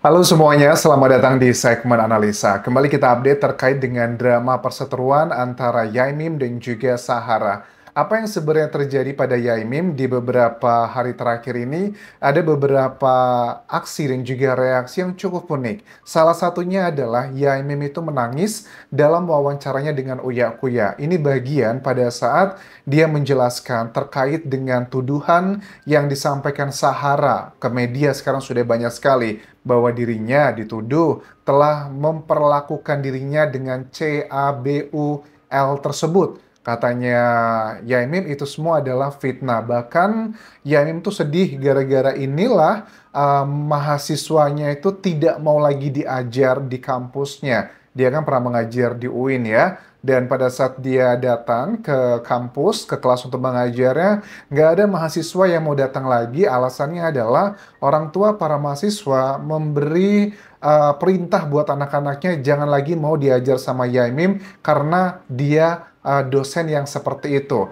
Halo semuanya, selamat datang di segmen analisa. Kembali kita update terkait dengan drama perseteruan antara Yaimim dan juga Sahara. Apa yang sebenarnya terjadi pada Yaimim di beberapa hari terakhir ini? Ada beberapa aksi dan juga reaksi yang cukup unik. Salah satunya adalah Yaimim itu menangis dalam wawancaranya dengan Uya Kuya. Ini bagian pada saat dia menjelaskan terkait dengan tuduhan yang disampaikan Sahara ke media sekarang sudah banyak sekali bahwa dirinya dituduh telah memperlakukan dirinya dengan CABUL tersebut. Katanya Yaimim itu semua adalah fitnah. Bahkan Yaimim tuh sedih gara-gara inilah mahasiswanya itu tidak mau lagi diajar di kampusnya. Dia kan pernah mengajar di UIN ya. Dan pada saat dia datang ke kampus, ke kelas untuk mengajarnya, nggak ada mahasiswa yang mau datang lagi. Alasannya adalah orang tua para mahasiswa memberi perintah buat anak-anaknya jangan lagi mau diajar sama Yaimim karena dia dosen yang seperti itu.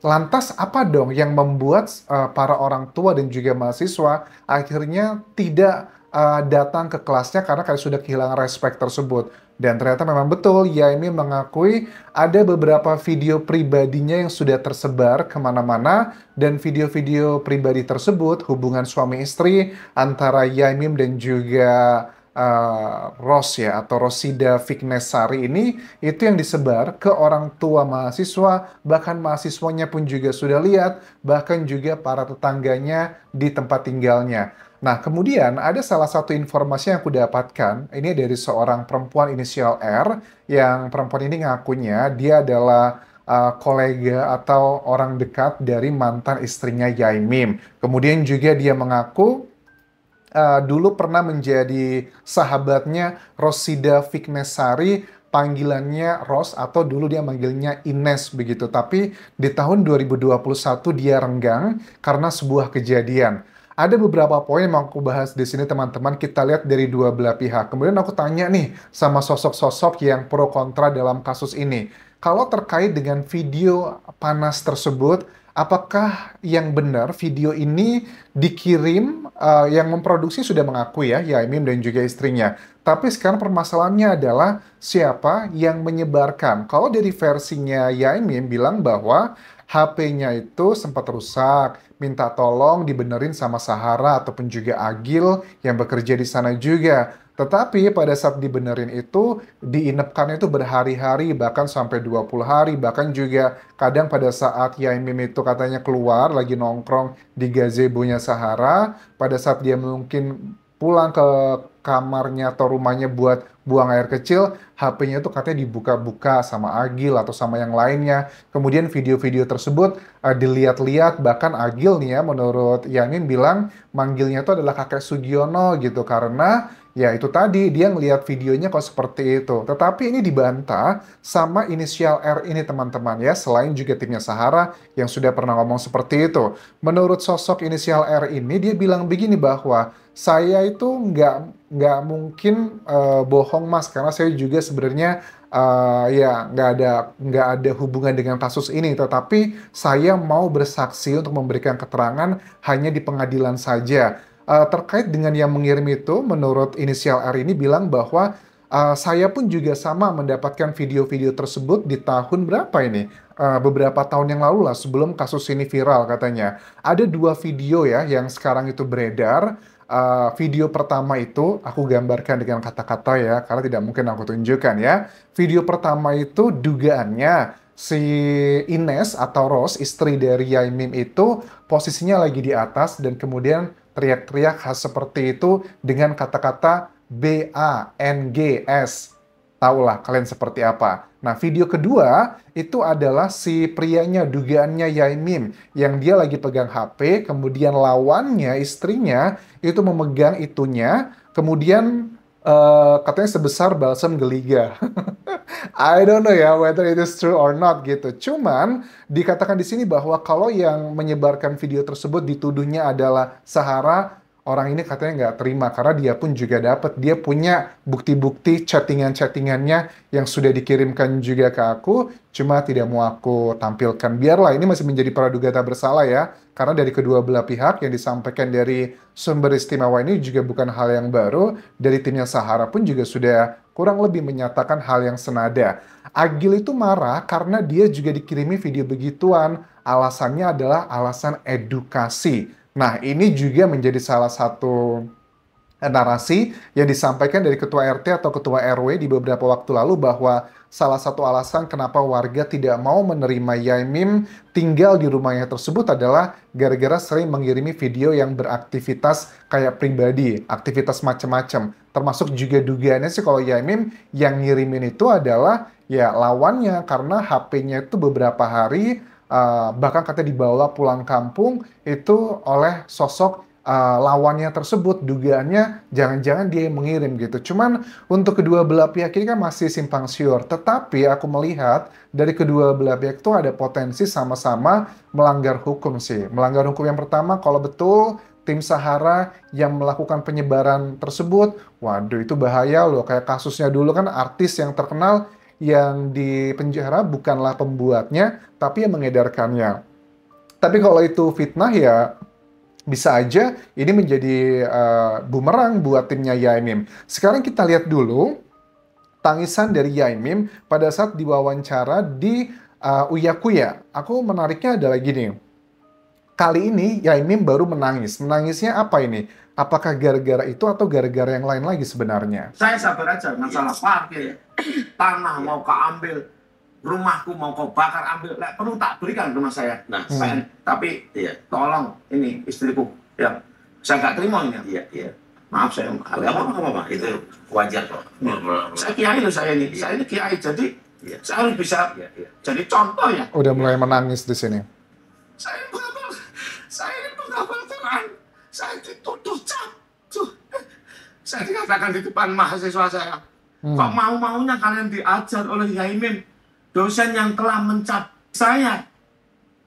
Lantas apa dong yang membuat para orang tua dan juga mahasiswa akhirnya tidak datang ke kelasnya karena kayak sudah kehilangan respect tersebut. Dan ternyata memang betul, Yaimi mengakui ada beberapa video pribadinya yang sudah tersebar kemana-mana dan video-video pribadi tersebut hubungan suami istri antara Yaimim dan juga Ros ya atau Rosida Fiknesari ini itu yang disebar ke orang tua mahasiswa, bahkan mahasiswanya pun juga sudah lihat, bahkan juga para tetangganya di tempat tinggalnya. Nah, kemudian ada salah satu informasi yang aku dapatkan, ini dari seorang perempuan inisial R, yang perempuan ini ngakunya dia adalah kolega atau orang dekat dari mantan istrinya Yaimim. Kemudian juga dia mengaku dulu pernah menjadi sahabatnya Rosida Fiknesari, panggilannya Ros atau dulu dia manggilnya Ines begitu. Tapi di tahun 2021 dia renggang karena sebuah kejadian. Ada beberapa poin yang mau aku bahas di sini teman-teman. Kita lihat dari dua belah pihak. Kemudian aku tanya nih sama sosok-sosok yang pro kontra dalam kasus ini. Kalau terkait dengan video panas tersebut, apakah yang benar video ini dikirim, yang memproduksi sudah mengakui ya, Yaimim dan juga istrinya. Tapi sekarang permasalahannya adalah siapa yang menyebarkan. Kalau dari versinya Yaimim bilang bahwa HP-nya itu sempat rusak, minta tolong dibenerin sama Sahara ataupun juga Agil yang bekerja di sana juga. Tetapi pada saat dibenerin itu, diinapkan itu berhari-hari, bahkan sampai 20 hari, bahkan juga kadang pada saat Yaimim itu katanya keluar, lagi nongkrong di gazebo-nya Sahara, pada saat dia mungkin pulang ke kamarnya atau rumahnya buat buang air kecil, HP-nya itu katanya dibuka-buka sama Agil atau sama yang lainnya. Kemudian video-video tersebut dilihat-lihat, bahkan Agil nih ya, menurut Yamin bilang manggilnya itu adalah kakek Sugiono gitu, karena ya itu tadi dia ngelihat videonya kok seperti itu. Tetapi ini dibantah sama inisial R ini teman-teman ya, selain juga timnya Sahara yang sudah pernah ngomong seperti itu. Menurut sosok inisial R ini, dia bilang begini bahwa saya itu nggak mungkin bohong mas, karena saya juga sebenarnya ya nggak ada hubungan dengan kasus ini, tetapi saya mau bersaksi untuk memberikan keterangan hanya di pengadilan saja. Terkait dengan yang mengirim itu, menurut inisial R ini bilang bahwa saya pun juga sama mendapatkan video-video tersebut di tahun berapa ini? Beberapa tahun yang lalu lah, sebelum kasus ini viral katanya. Ada dua video ya yang sekarang itu beredar. Video pertama itu aku gambarkan dengan kata-kata ya, karena tidak mungkin aku tunjukkan ya. Video pertama itu dugaannya si Ines atau Ros, istri dari Yaimim itu posisinya lagi di atas dan kemudian teriak-teriak khas seperti itu dengan kata-kata BANGS. Tahulah kalian seperti apa. Nah, video kedua itu adalah si prianya, dugaannya Yaimim, yang dia lagi pegang HP, kemudian lawannya, istrinya, itu memegang itunya, kemudian katanya sebesar balsam geliga. I don't know ya whether it is true or not gitu. Cuman dikatakan di sini bahwa kalau yang menyebarkan video tersebut dituduhnya adalah Sahara, orang ini katanya nggak terima karena dia pun juga dapat, dia punya bukti-bukti chattingan-chattingannya yang sudah dikirimkan juga ke aku, cuma tidak mau aku tampilkan. Biarlah ini masih menjadi praduga tak bersalah ya, karena dari kedua belah pihak yang disampaikan dari sumber istimewa ini juga bukan hal yang baru, dari timnya Sahara pun juga sudah kurang lebih menyatakan hal yang senada. Agil itu marah karena dia juga dikirimi video begituan, alasannya adalah alasan edukasi. Nah, ini juga menjadi salah satu narasi yang disampaikan dari ketua RT atau ketua RW di beberapa waktu lalu bahwa salah satu alasan kenapa warga tidak mau menerima Yaimim tinggal di rumahnya tersebut adalah gara-gara sering mengirimi video yang beraktivitas kayak pribadi, aktivitas macam-macam. Termasuk juga dugaannya sih kalau Yaimim yang ngirimin itu adalah ya lawannya karena HP-nya itu beberapa hari bahkan katanya dibawa pulang kampung itu oleh sosok lawannya tersebut. Dugaannya jangan-jangan dia yang mengirim gitu. Cuman untuk kedua belah pihak ini kan masih simpang siur. Tetapi aku melihat dari kedua belah pihak itu ada potensi sama-sama melanggar hukum sih. Melanggar hukum yang pertama kalau betul tim Sahara yang melakukan penyebaran tersebut, waduh itu bahaya loh. Kayak kasusnya dulu kan artis yang terkenal yang dipenjara bukanlah pembuatnya, tapi yang mengedarkannya. Tapi kalau itu fitnah ya bisa aja ini menjadi bumerang buat timnya Yaimim. Sekarang kita lihat dulu tangisan dari Yaimim pada saat diwawancara di Uya Kuya. Aku menariknya adalah gini. Kali ini Yaimim baru menangis. Menangisnya apa ini? Apakah gara-gara itu atau gara-gara yang lain lagi sebenarnya? Saya sabar aja, masalah parkir, tanah mau keambil, rumahku mau kau bakar ambil, perlu tak berikan rumah saya. Nah, tapi tolong ini istriku, ya saya nggak terima ini. Iya. Maaf saya. Nggak apa-apa, itu wajar kok. Saya kiai loh saya ini kiai, jadi saya harus bisa jadi contoh ya. Udah mulai menangis di sini. Saya ini penghafal Quran. Saya dituduh jatuh. Saya dikatakan di depan mahasiswa saya. Kok mau-maunya kalian diajar oleh Yaimim, dosen yang telah mencap saya.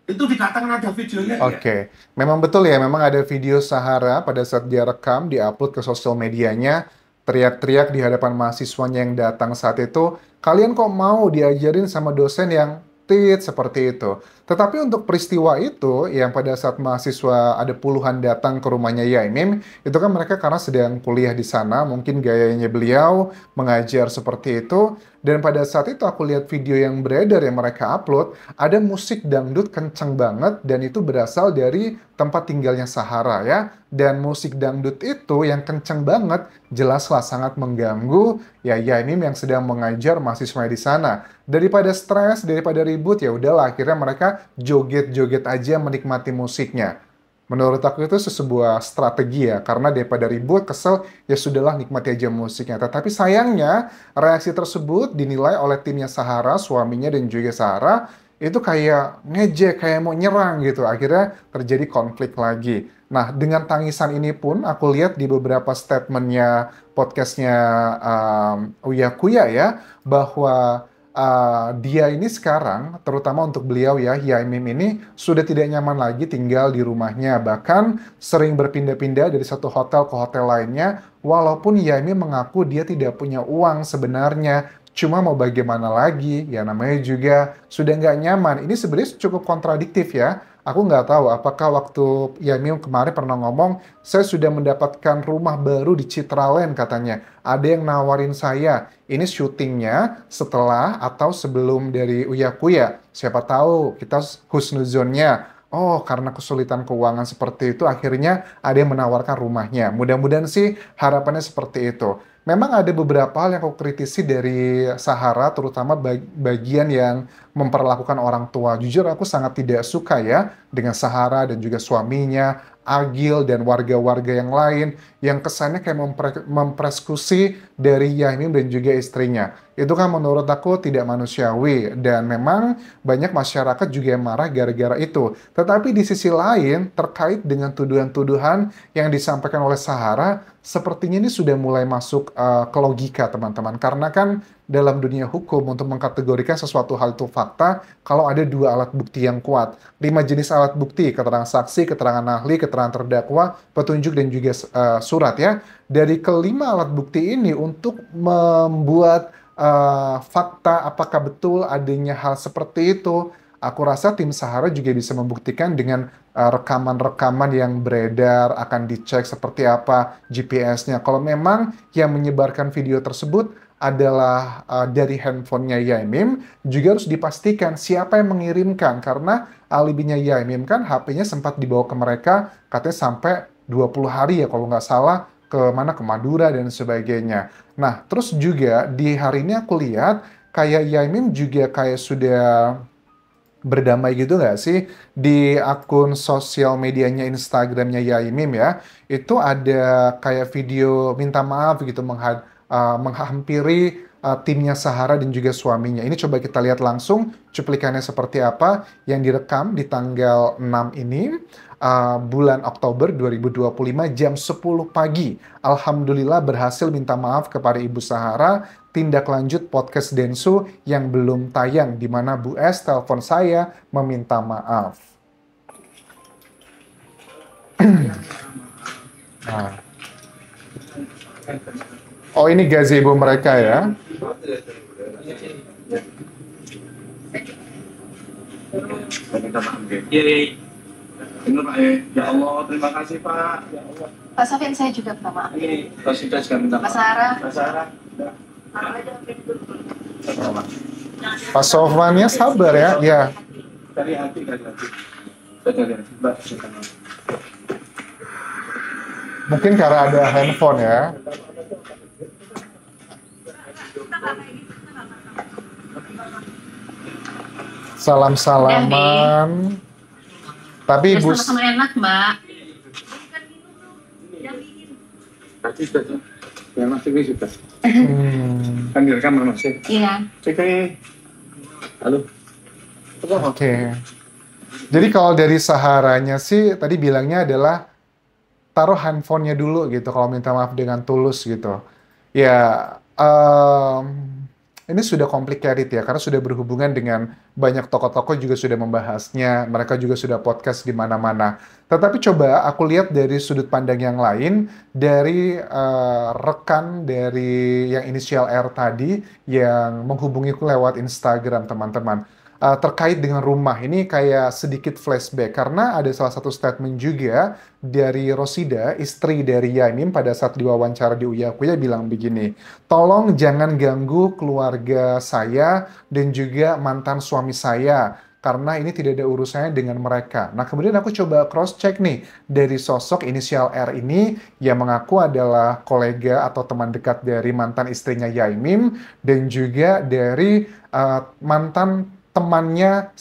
Itu dikatakan ada videonya. Oke. Memang betul ya, memang ada video Sahara pada saat dia rekam, diupload ke sosial medianya, teriak-teriak di hadapan mahasiswanya yang datang saat itu, kalian kok mau diajarin sama dosen yang seperti itu. Tetapi untuk peristiwa itu, yang pada saat mahasiswa ada puluhan datang ke rumahnya Yaimim, itu kan mereka karena sedang kuliah di sana, mungkin gayanya beliau mengajar seperti itu, dan pada saat itu aku lihat video yang beredar yang mereka upload, ada musik dangdut kenceng banget, dan itu berasal dari tempat tinggalnya Sahara ya, dan musik dangdut itu yang kenceng banget, jelaslah sangat mengganggu ya Yaimim yang sedang mengajar mahasiswa di sana. Daripada stres, daripada ribut, ya udahlah akhirnya mereka joget-joget aja menikmati musiknya. Menurut aku itu sebuah strategi ya, karena daripada ribut, kesel, ya sudahlah nikmati aja musiknya. Tetapi sayangnya, reaksi tersebut dinilai oleh timnya Sahara, suaminya dan juga Sahara, itu kayak ngejek, kayak mau nyerang gitu. Akhirnya terjadi konflik lagi. Nah, dengan tangisan ini pun aku lihat di beberapa statementnya podcastnya Uya Kuya ya, bahwa dia ini sekarang, terutama untuk beliau ya, Yaimim ini sudah tidak nyaman lagi tinggal di rumahnya. Bahkan sering berpindah-pindah dari satu hotel ke hotel lainnya, walaupun Yaimim mengaku dia tidak punya uang sebenarnya. Cuma mau bagaimana lagi, ya namanya juga sudah nggak nyaman. Ini sebenarnya cukup kontradiktif ya. Aku nggak tahu apakah waktu Yaimim kemarin pernah ngomong, saya sudah mendapatkan rumah baru di Citraland katanya. Ada yang nawarin saya, ini syutingnya setelah atau sebelum dari Uya Kuya. Siapa tahu kita husnuzonnya. Oh, karena kesulitan keuangan seperti itu, akhirnya ada yang menawarkan rumahnya. Mudah-mudahan sih harapannya seperti itu. Memang ada beberapa hal yang aku kritisi dari Sahara, terutama bagian yang memperlakukan orang tua. Jujur aku sangat tidak suka ya dengan Sahara dan juga suaminya, Agil dan warga-warga yang lain yang kesannya kayak mempersekusi dari Yaimim dan juga istrinya. Itu kan menurut aku tidak manusiawi dan memang banyak masyarakat juga yang marah gara-gara itu. Tetapi di sisi lain terkait dengan tuduhan-tuduhan yang disampaikan oleh Sahara, sepertinya ini sudah mulai masuk ke logika teman-teman. Karena kan dalam dunia hukum untuk mengkategorikan sesuatu hal itu fakta kalau ada dua alat bukti yang kuat. 5 jenis alat bukti, keterangan saksi, keterangan ahli, keterangan terdakwa, petunjuk, dan juga surat ya. Dari kelima alat bukti ini untuk membuat fakta apakah betul adanya hal seperti itu, aku rasa tim Sahara juga bisa membuktikan dengan rekaman-rekaman yang beredar, akan dicek seperti apa GPS-nya. Kalau memang yang menyebarkan video tersebut adalah dari handphonenya Yaimim, juga harus dipastikan siapa yang mengirimkan. Karena alibinya Yaimim kan HP-nya sempat dibawa ke mereka, katanya sampai 20 hari ya kalau nggak salah, ke mana, ke Madura dan sebagainya. Nah, terus juga di hari ini aku lihat kayak Yaimim juga kayak sudah berdamai gitu nggak sih di akun sosial medianya Instagramnya Yaimim ya. Itu ada kayak video minta maaf gitu menghampiri timnya Sahara dan juga suaminya. Ini coba kita lihat langsung cuplikannya seperti apa yang direkam di tanggal 6 ini. Bulan Oktober 2025 jam 10 pagi. Alhamdulillah berhasil minta maaf kepada Ibu Sahara. Tindak lanjut podcast Densu yang belum tayang, di mana Bu S telepon saya meminta maaf. Nah. Oh, ini gazebo mereka ya. Ya Allah, terima kasih Pak. Ya Allah. Pak Sofian, saya juga minta maaf. Ini Pak Sida juga minta maaf. Pak Sarah. Pak Sarah. Pak Sofwannya sabar ya. Ya. Dari hati. Mungkin karena ada handphone ya. Salam-salaman. Tapi Ibu sama-sama enak, Mbak. Ya masih ini sudah. Kan direkam masih. Iya. Cek. Halo. Oke. Jadi kalau dari Saharanya sih tadi bilangnya adalah taruh handphonenya dulu gitu kalau minta maaf dengan tulus gitu. Ya, ini sudah complicated ya, karena sudah berhubungan dengan banyak tokoh-tokoh juga sudah membahasnya, mereka juga sudah podcast di mana-mana. Tetapi coba aku lihat dari sudut pandang yang lain, dari rekan dari yang inisial R tadi, yang menghubungiku lewat Instagram teman-teman. Terkait dengan rumah, ini kayak sedikit flashback, karena ada salah satu statement juga dari Rosida, istri dari Yaimim pada saat diwawancara di Uyakuya bilang begini, tolong jangan ganggu keluarga saya dan juga mantan suami saya, karena ini tidak ada urusannya dengan mereka. Nah, kemudian aku coba cross-check nih, dari sosok inisial R ini yang mengaku adalah kolega atau teman dekat dari mantan istrinya Yaimim, dan juga dari mantan temannya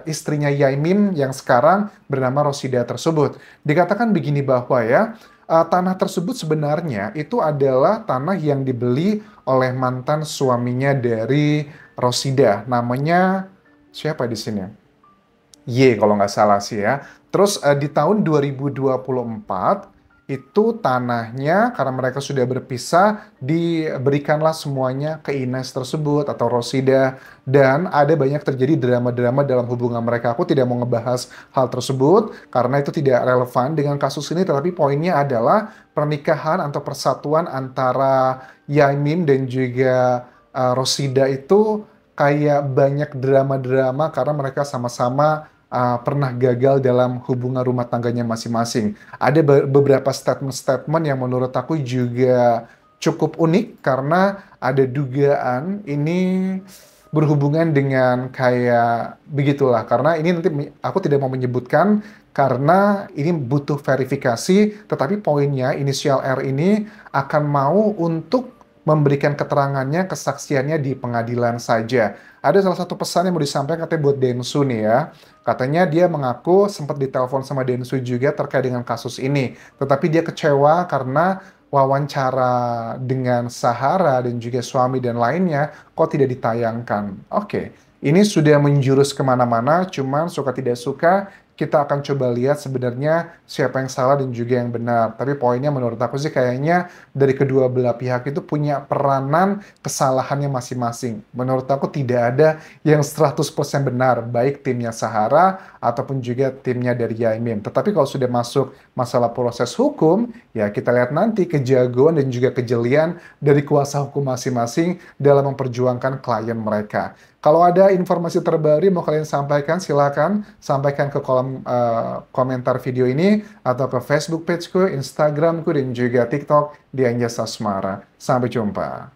istrinya Yaimim yang sekarang bernama Rosida tersebut. Dikatakan begini bahwa ya, tanah tersebut sebenarnya itu adalah tanah yang dibeli oleh mantan suaminya dari Rosida. Namanya siapa di sini? Y kalau nggak salah sih ya. Terus di tahun 2024 itu tanahnya karena mereka sudah berpisah diberikanlah semuanya ke Ines tersebut atau Rosida, dan ada banyak terjadi drama-drama dalam hubungan mereka. Aku tidak mau ngebahas hal tersebut karena itu tidak relevan dengan kasus ini, tetapi poinnya adalah pernikahan atau persatuan antara Yaimim dan juga Rosida itu kayak banyak drama-drama karena mereka sama-sama pernah gagal dalam hubungan rumah tangganya masing-masing. Ada beberapa statement-statement yang menurut aku juga cukup unik karena ada dugaan ini berhubungan dengan kayak begitulah. Karena ini nanti aku tidak mau menyebutkan karena ini butuh verifikasi, tetapi poinnya inisial R ini akan mau untuk memberikan keterangannya, kesaksiannya di pengadilan saja. Ada salah satu pesan yang mau disampaikan katanya buat Densu nih ya. Katanya dia mengaku sempat ditelepon sama Densu juga terkait dengan kasus ini. Tetapi dia kecewa karena wawancara dengan Sahara dan juga suami dan lainnya kok tidak ditayangkan. Oke, ini sudah menjurus kemana-mana, cuman suka tidak suka kita akan coba lihat sebenarnya siapa yang salah dan juga yang benar. Tapi poinnya menurut aku sih kayaknya dari kedua belah pihak itu punya peranan kesalahannya masing-masing. Menurut aku tidak ada yang 100% benar, baik timnya Sahara ataupun juga timnya dari Yaimim. Tetapi kalau sudah masuk masalah proses hukum, ya kita lihat nanti kejagoan dan juga kejelian dari kuasa hukum masing-masing dalam memperjuangkan klien mereka. Kalau ada informasi terbaru mau kalian sampaikan, silakan sampaikan ke kolom komentar video ini atau ke Facebook pageku, Instagramku, dan juga TikTok di Anjasa Asmara. Sampai jumpa.